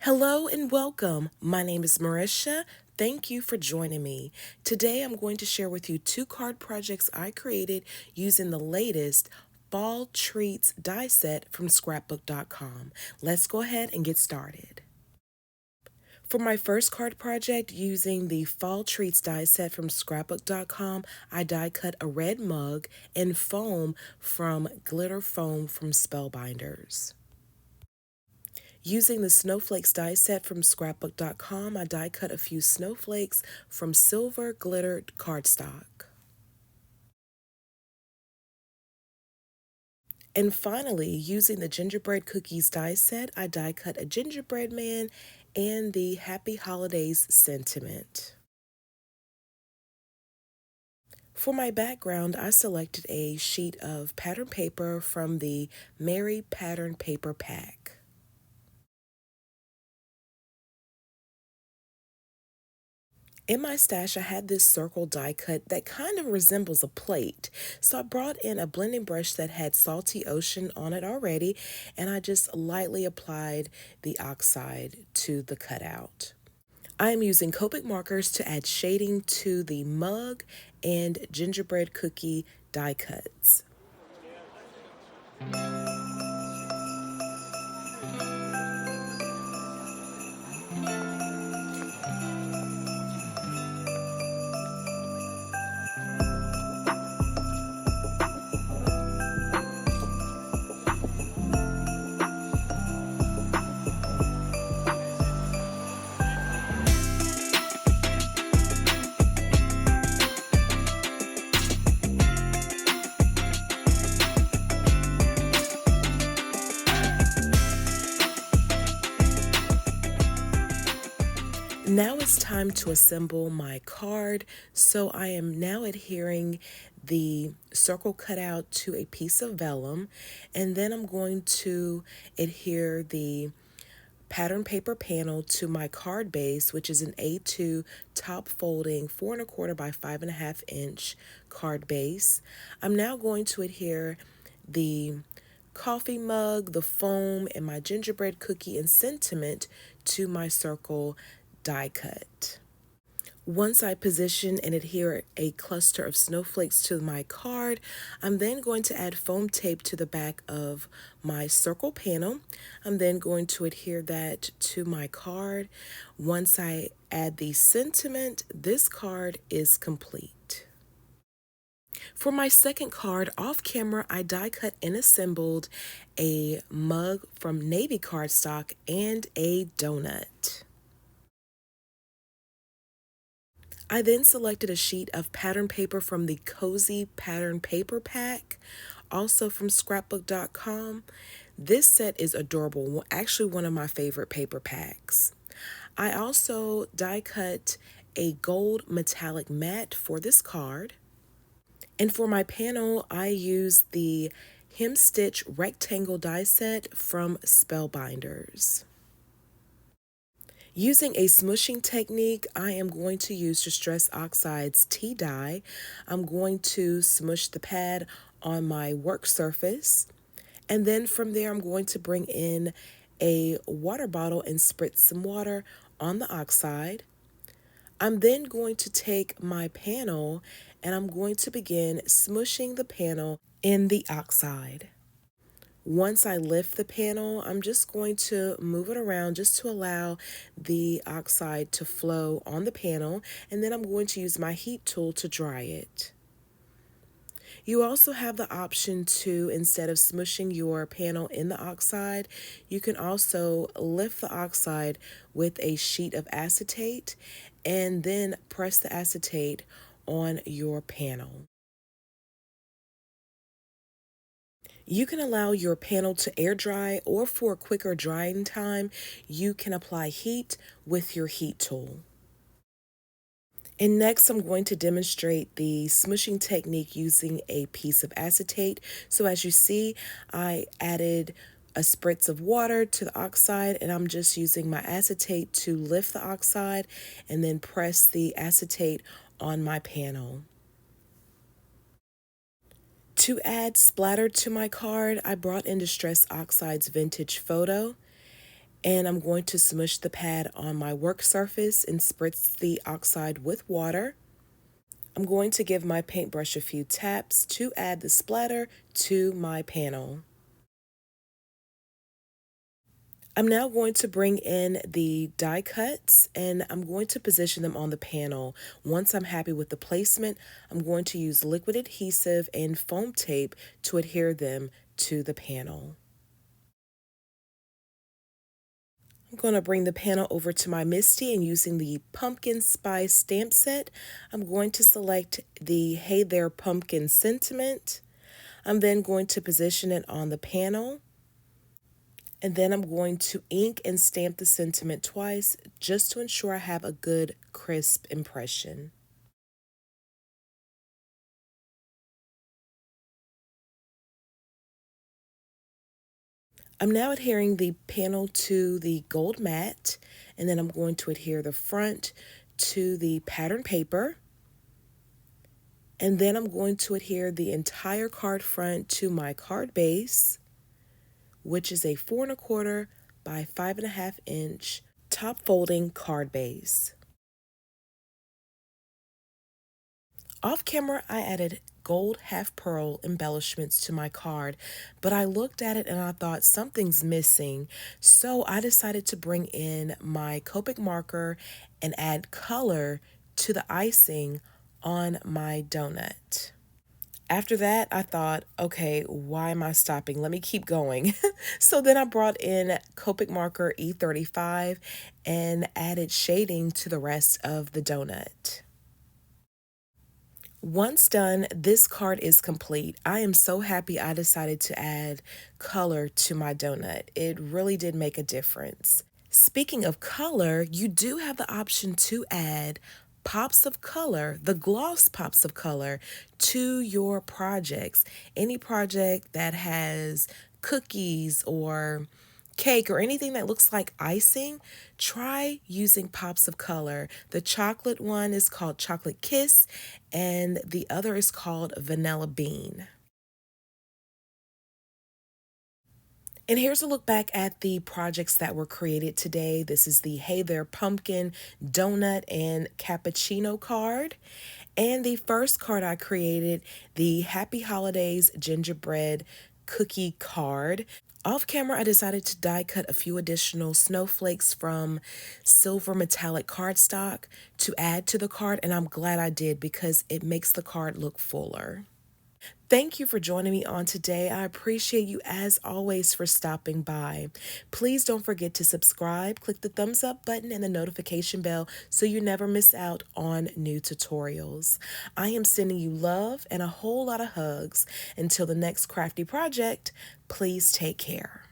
Hello and welcome. My name is Marisha. Thank you for joining me. Today I'm going to share with you two card projects I created using the latest Fall Treats die set from scrapbook.com. Let's go ahead and get started. For my first card project using the Fall Treats die set from scrapbook.com, I die cut a red mug and foam from glitter foam from Spellbinders. Using the Snowflakes die set from scrapbook.com, I die cut a few snowflakes from silver glittered cardstock. And finally, using the gingerbread cookies die set, I die cut a gingerbread man and the Happy Holidays sentiment. For my background, I selected a sheet of pattern paper from the Merry Pattern Paper Pack. In my stash, I had this circle die cut that kind of resembles a plate. So I brought in a blending brush that had Salty Ocean on it already, and I just lightly applied the oxide to the cutout. I am using Copic markers to add shading to the mug and gingerbread cookie die cuts. Now it's time to assemble my card. So I am now adhering the circle cutout to a piece of vellum, and then I'm going to adhere the pattern paper panel to my card base, which is an A2 top folding 4¼ by 5½ inch card base. I'm now going to adhere the coffee mug, the foam, and my gingerbread cookie and sentiment to my circle die cut. Once I position and adhere a cluster of snowflakes to my card, I'm then going to add foam tape to the back of my circle panel. I'm then going to adhere that to my card. Once I add the sentiment, this card is complete. For my second card, off camera, I die cut and assembled a mug from navy cardstock and a donut. I then selected a sheet of pattern paper from the Cozy Pattern Paper Pack, also from scrapbook.com. This set is adorable, actually one of my favorite paper packs. I also die cut a gold metallic mat for this card. And for my panel, I used the hem stitch rectangle die set from Spellbinders. Using a smushing technique, I am going to use Distress Oxide's tea dye. I'm going to smush the pad on my work surface, and then from there I'm going to bring in a water bottle and spritz some water on the oxide. I'm then going to take my panel and I'm going to begin smushing the panel in the oxide. Once I lift the panel, I'm just going to move it around just to allow the oxide to flow on the panel, and then I'm going to use my heat tool to dry it. You also have the option to, instead of smushing your panel in the oxide, you can also lift the oxide with a sheet of acetate and then press the acetate on your panel. You can allow your panel to air dry, or for a quicker drying time, you can apply heat with your heat tool. And next, I'm going to demonstrate the smushing technique using a piece of acetate. So as you see, I added a spritz of water to the oxide, and I'm just using my acetate to lift the oxide and then press the acetate on my panel. To add splatter to my card, I brought in Distress Oxide's Vintage Photo, And I'm going to smush the pad on my work surface and spritz the oxide with water. I'm going to give my paintbrush a few taps to add the splatter to my panel. I'm now going to bring in the die cuts and I'm going to position them on the panel. Once I'm happy with the placement, I'm going to use liquid adhesive and foam tape to adhere them to the panel. I'm going to bring the panel over to my Misty, and using the pumpkin spice stamp set, I'm going to select the Hey There Pumpkin sentiment. I'm then going to position it on the panel. And then I'm going to ink and stamp the sentiment twice just to ensure I have a good, crisp impression. I'm now adhering the panel to the gold mat, and then I'm going to adhere the front to the pattern paper. And then I'm going to adhere the entire card front to my card base, which is a 4¼ by 5½ inch top folding card base. Off camera, I added gold half pearl embellishments to my card, but I looked at it and I thought something's missing. So I decided to bring in my Copic marker and add color to the icing on my donut. After that, I thought, okay, why am I stopping? Let me keep going. So then I brought in Copic marker E35 and added shading to the rest of the donut. Once done, this card is complete. I am so happy I decided to add color to my donut. It really did make a difference. Speaking of color, you do have the option to add pops of color, the gloss pops of color, to your projects. Any project that has cookies or cake or anything that looks like icing, try using pops of color. The chocolate one is called Chocolate Kiss, and the other is called Vanilla Bean. And here's a look back at the projects that were created today. This is the Hey There Pumpkin Donut and Cappuccino card. And the first card I created, the Happy Holidays Gingerbread Cookie card. Off camera, I decided to die cut a few additional snowflakes from silver metallic cardstock to add to the card, and I'm glad I did because it makes the card look fuller. Thank you for joining me on today. I appreciate you as always for stopping by. Please don't forget to subscribe, click the thumbs up button and the notification bell so you never miss out on new tutorials. I am sending you love and a whole lot of hugs. Until the next crafty project, please take care.